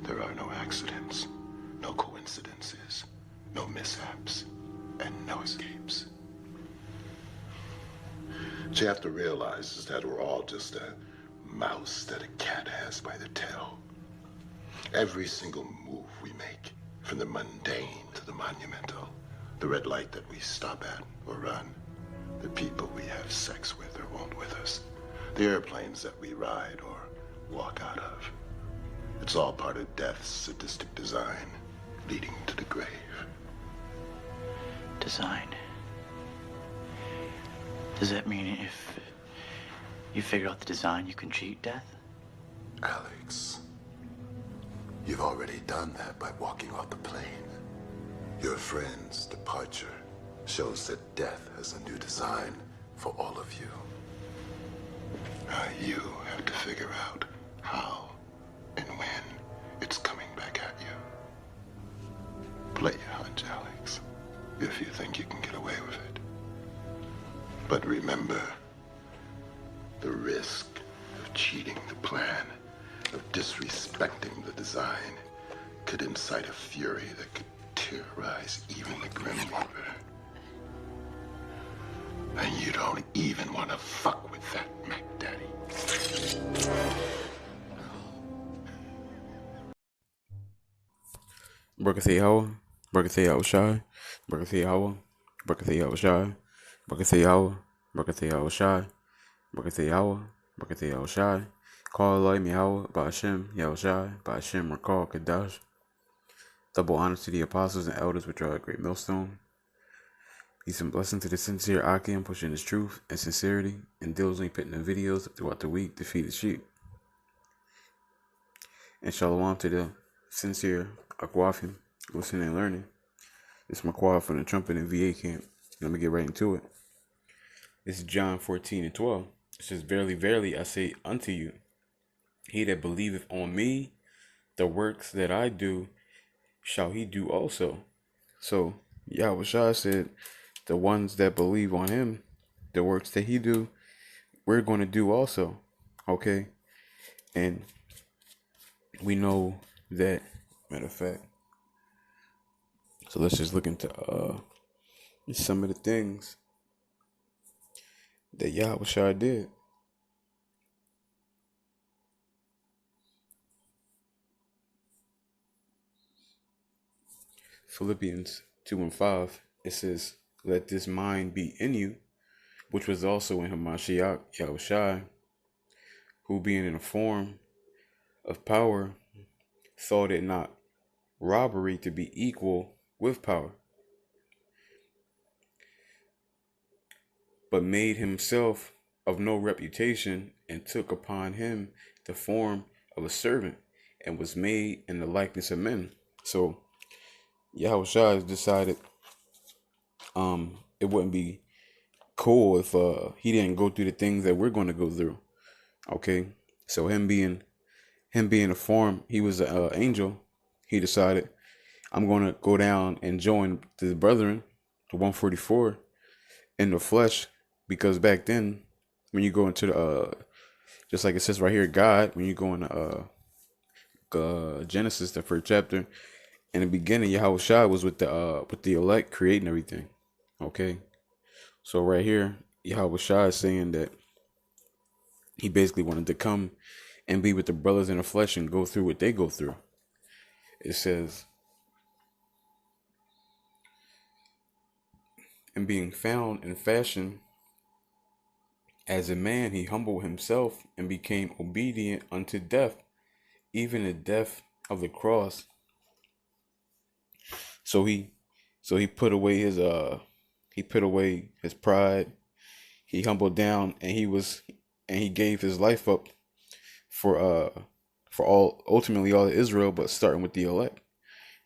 There are no accidents, no coincidences, no mishaps, and no escapes. What you have to realize is that we're all just a mouse that a cat has by the tail. Every single move we make, from the mundane to the monumental, the red light that we stop at or run, the people we have sex with or won't with us, the airplanes that we ride or walk out of. It's all part of death's sadistic design, leading to the grave. Design. Does that mean if you figure out the design, you can cheat death? Alex, you've already done that by walking off the plane. Your friend's departure shows that death has a new design for all of you. Now you have to figure out how and when it's coming back at you. Play your hunch, Alex, if you think you can get away with it. But remember, the risk of cheating the plan, of disrespecting the design, could incite a fury that could terrorize even the Grim Reaper. And you don't even want to fuck with that, Mac Daddy. Barakatha Yahweh, Barakatha Yahushai, Barakatha Yahweh, Barakatha Yahushai, Barakatha Yahweh, Barakatha Yahushai, Barakatha Yahweh, Barakatha Yahushai, Call Elohim Yahweh, Ba'ashem, Yahushai, Ba'ashem, Rakal, Kadash. Double honor to the apostles and elders which are a great millstone. Peace and blessing to the sincere Akim pushing his truth and sincerity and diligently putting in videos throughout the week to feed the sheep. And shalom to the sincere Akwafim, listening and learning. This is Makwaf from the Trumpet and VA camp. Let me get right into it. This is John 14:12. It says, Verily, verily, I say unto you, he that believeth on me, the works that I do, shall he do also. So, Yahweh Shah said, the ones that believe on him, the works that he do, we're going to do also. Okay? And we know that, matter of fact, so let's just look into some of the things that Yahweh Shah did. Philippians 2:5, it says, let this mind be in you, which was also in Hamashiach Yahushai, who being in a form of power, thought it not robbery to be equal with power, but made himself of no reputation, and took upon him the form of a servant, and was made in the likeness of men. So Yahushua has decided it wouldn't be cool if he didn't go through the things that we're going to go through. Okay, so him being a form, he was an angel. He decided, I'm going to go down and join the brethren, the 144, in the flesh, because back then, when you go into the just like it says right here, God, when you go into Genesis, the first chapter, in the beginning, Yahweh Shai was with the elect, creating everything. Okay, so right here, Yahweh Shai is saying that he basically wanted to come and be with the brothers in the flesh and go through what they go through. It says, and being found in fashion as a man, he humbled himself and became obedient unto death, even the death of the cross. So he put away his pride. He humbled down, and he gave his life up for ultimately all of Israel, but starting with the elect.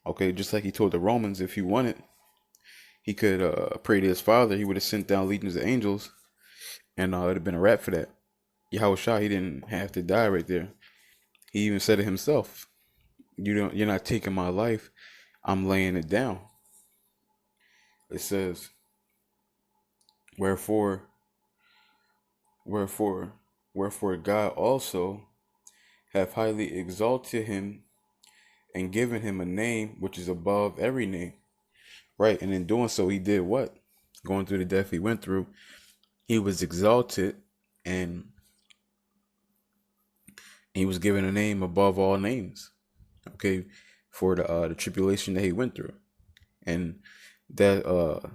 Okay, just like he told the Romans, if he wanted, he could pray to his Father. He would have sent down legions of angels, and it'd have been a wrap for that. Yahweh Shah, he didn't have to die right there. He even said it himself. You're not taking my life. I'm laying it down. It says, wherefore God also hath highly exalted him and given him a name which is above every name. Right. And in doing so, he did what? Going through the death he went through, he was exalted, and he was given a name above all names. Okay. For the tribulation that he went through. And that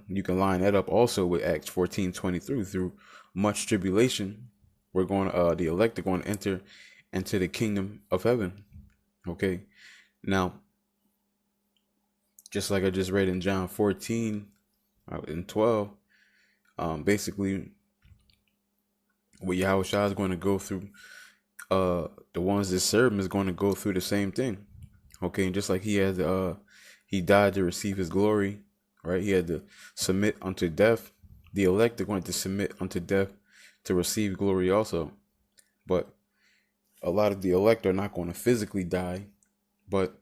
you can line that up also with Acts 14:23. Through much tribulation, we're going the elect are going to enter into the kingdom of heaven. Okay. Now, just like I just read in John 14 and 12, basically what Yahushua is going to go through, the ones that serve him is going to go through the same thing. Okay. And just like he died to receive his glory, right? He had to submit unto death. The elect are going to submit unto death to receive glory also. But a lot of the elect are not going to physically die, but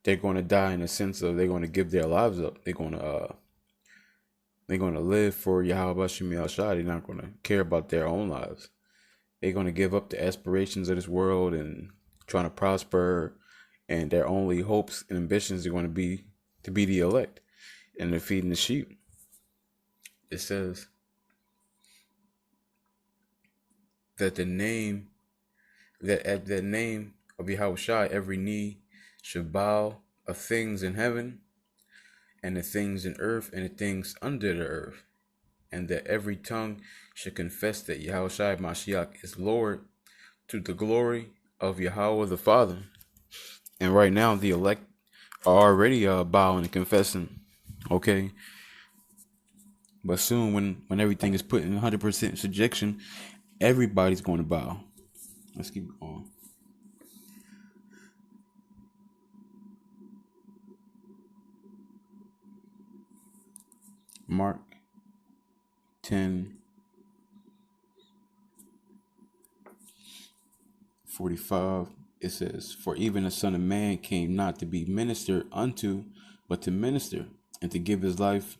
they're going to die in the sense of they're going to give their lives up. They're going to live for Yahweh Shem Yahushua. They're not going to care about their own lives. They're going to give up the aspirations of this world and trying to prosper, and their only hopes and ambitions are going to be the elect, and they're feeding the sheep. It says that at the name of Yahushua, every knee should bow, of things in heaven and the things in earth and the things under the earth, and that every tongue should confess that Yahushua Mashiach is Lord, to the glory of Yahweh the Father. And right now, the elect are already bowing and confessing. Okay. But soon, when everything is put in 100% subjection, everybody's going to bow. Let's keep going. Mark 10:45. It says, "For even the Son of Man came not to be ministered unto, but to minister, and to give his life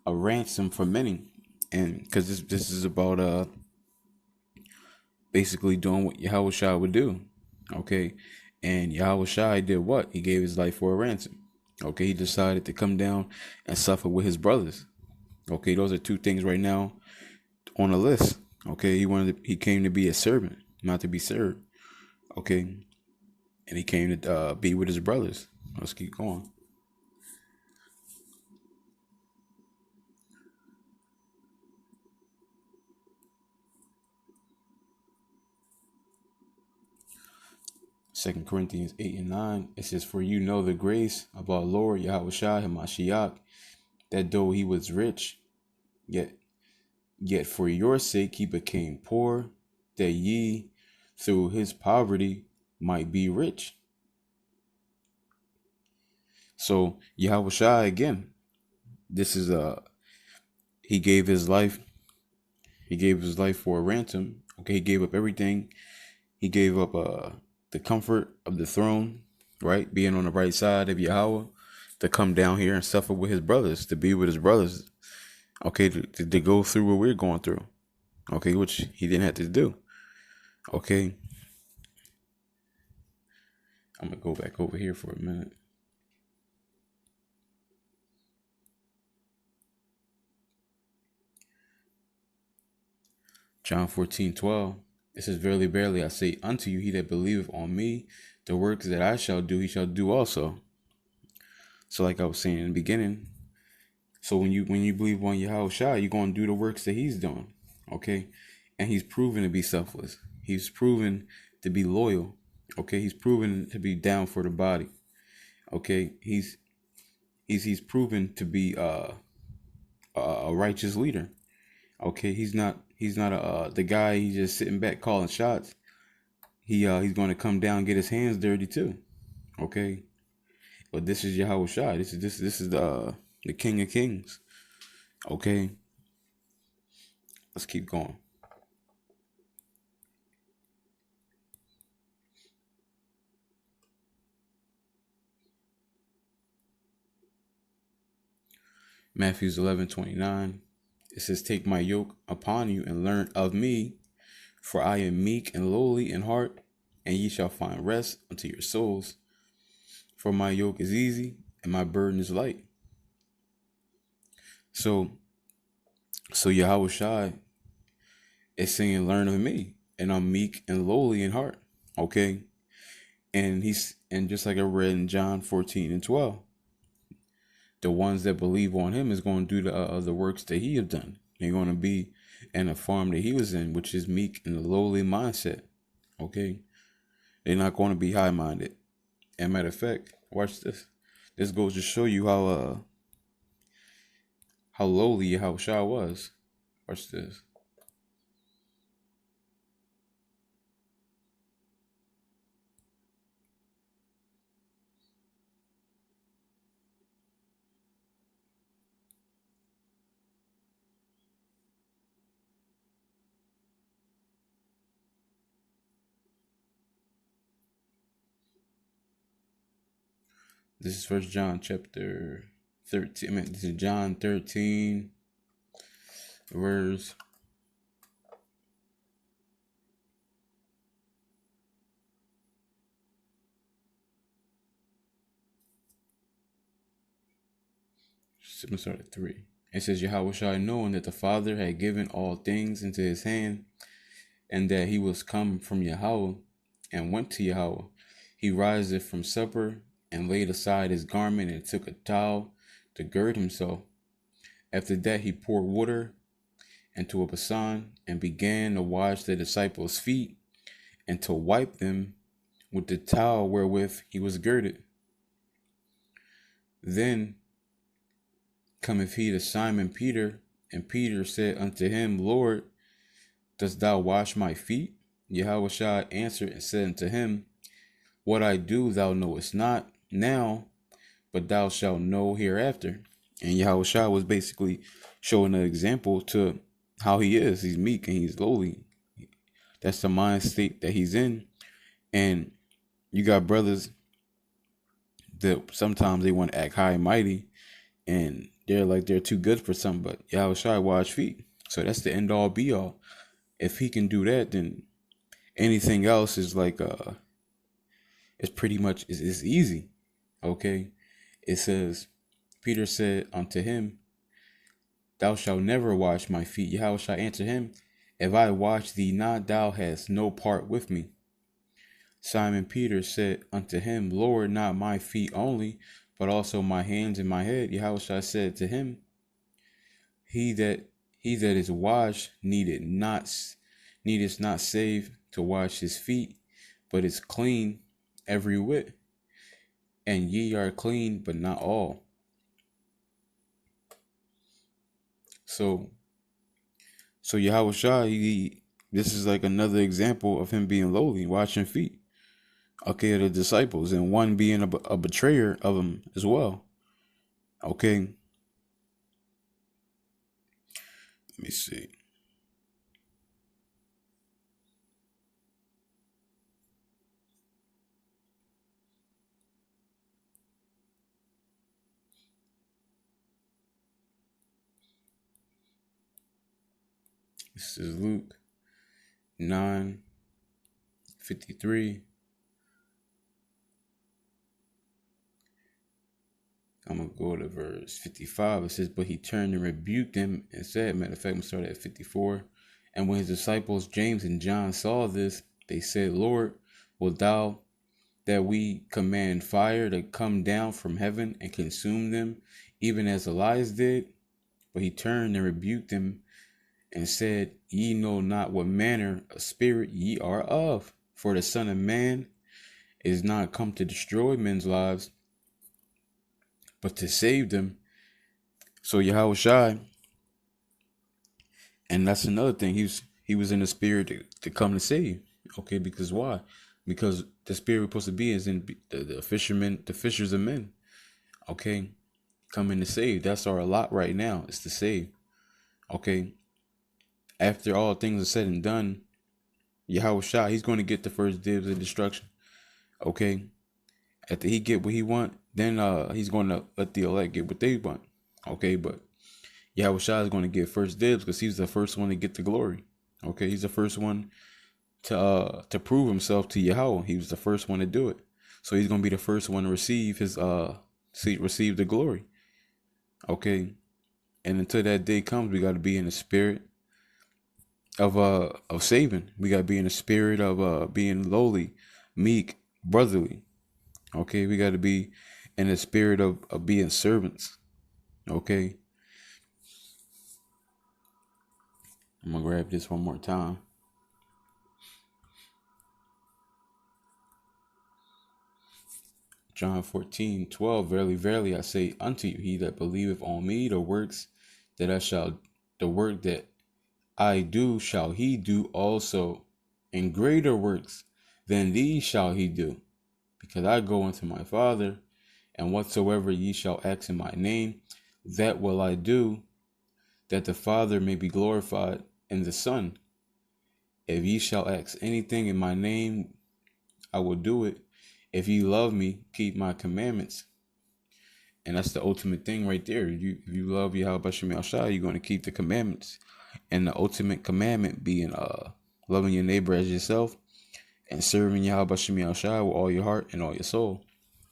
a ransom for many." And because this is about basically doing what Yahushua would do. Okay. And Yahushua did what? He gave his life for a ransom. Okay. He decided to come down and suffer with his brothers. Okay. Those are two things right now on the list. Okay. He came to be a servant, not to be served. Okay. And he came to be with his brothers. Let's keep going. Second Corinthians 8:9, it says, "For you know the grace of our Lord Yahushua HaMashiach, that though he was rich, yet for your sake he became poor, that ye through his poverty might be rich." So Yahushua, again, this is he gave his life. He gave his life for a ransom. Okay, he gave up everything. He gave up the comfort of the throne, right? Being on the right side of Yahweh, to come down here and suffer with his brothers, to be with his brothers. Okay, to go through what we're going through. Okay, which he didn't have to do. Okay. I'm going to go back over here for a minute. John 14:12. It says, "Verily, verily, I say unto you, he that believeth on me, the works that I shall do, he shall do also." So like I was saying in the beginning, so when you believe on Yahushua, you're going to do the works that he's doing. Okay. And he's proven to be selfless. He's proven to be loyal. Okay. He's proven to be down for the body. Okay. He's proven to be a righteous leader. Okay. He's not the guy he's just sitting back calling shots. He's going to come down and get his hands dirty too. Okay. But this is Yahushua. This is the King of Kings. Okay. Let's keep going. Matthew 11:29. It says, "Take my yoke upon you and learn of me, for I am meek and lowly in heart, and ye shall find rest unto your souls." For my yoke is easy and my burden is light. So Yahweh Shai is saying, learn of me, and I'm meek and lowly in heart. Okay. And just like I read in John 14:12, the ones that believe on him is going to do the works that he have done. They're going to be in a farm that he was in, which is meek and a lowly mindset. Okay. They're not going to be high-minded. And matter of fact, watch this. This goes to show you how lowly Yahushua was. Watch this. This is First John chapter 13. This is John 13, verse 3. It says, Yahushua, knowing that the Father had given all things into his hand, and that he was come from Yahweh, and went to Yahweh, he riseth from supper, and laid aside his garment, and took a towel to gird himself. After that he poured water into a basin, and began to wash the disciples' feet, and to wipe them with the towel wherewith he was girded. Then cometh he to Simon Peter, and Peter said unto him, Lord, dost thou wash my feet? Yahushua answered and said unto him, What I do thou knowest not now, but thou shalt know hereafter. And Yahushua was basically showing an example to how he is. He's meek and he's lowly. That's the mind state that he's in. And you got brothers that sometimes they want to act high and mighty, and they're like they're too good for something, but Yahushua wash feet. So that's the end all be all. If he can do that, then anything else is like it's pretty much is easy. Okay. It says, Peter said unto him, Thou shalt never wash my feet. Yahushua answered him, If I wash thee not, thou hast no part with me. Simon Peter said unto him, Lord, not my feet only, but also my hands and my head. Yahushua said to him, He that is washed needeth not save to wash his feet, but is clean every whit. And ye are clean, but not all. So Yahushua, this is like another example of him being lowly, washing feet. Okay, the disciples, and one being a betrayer of him as well. Okay. Let me see. This is Luke 9:53. I'm going to go to verse 55. It says, But he turned and rebuked them and said, matter of fact, I'm going to start at 54. And when his disciples James and John saw this, they said, Lord, wilt thou that we command fire to come down from heaven and consume them, even as Elias did? But he turned and rebuked them and said, Ye know not what manner of spirit ye are of, for the Son of Man is not come to destroy men's lives, but to save them. So Yahushua, and that's another thing, he was in the spirit to come to save. Okay, because why? Because the spirit we're supposed to be is in the fishermen, the fishers of men. Okay, coming to save. That's our lot right now, is to save. Okay, after all things are said and done, Yahushua, he's going to get the first dibs of destruction. Okay, after he get what he want, then he's going to let the elect get what they want. Okay, but Yahushua is going to get first dibs because he's the first one to get the glory. Okay, he's the first one to prove himself to Yahweh. He was the first one to do it. So he's gonna be the first one to receive his receive the glory. Okay. And until that day comes, we gotta be in the spirit of saving. We gotta be in the spirit of being lowly, meek, brotherly. Okay, we gotta be in the spirit of being servants. Okay. I'm gonna grab this one more time. John 14:12. Verily, verily, I say unto you, he that believeth on me, the work that I do shall he do also, and greater works than these shall he do, because I go unto my Father, and whatsoever ye shall ask in my name, that will I do, that the Father may be glorified in the Son. If ye shall ask anything in my name, I will do it. If you love me, keep my commandments. And that's the ultimate thing right there. If you love Yahweh Shem Shai, you're going to keep the commandments. And the ultimate commandment being loving your neighbor as yourself and serving Yahweh Shem Shai with all your heart and all your soul.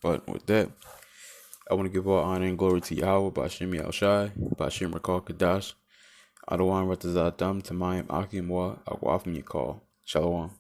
But with that, I want to give all honor and glory to Yahweh, B'Shem Yahushai, B'Shem Rakal Kadash, Adawan Ratazatam, Tamayim Akim Wa, Akwafim Yakal. Shalom.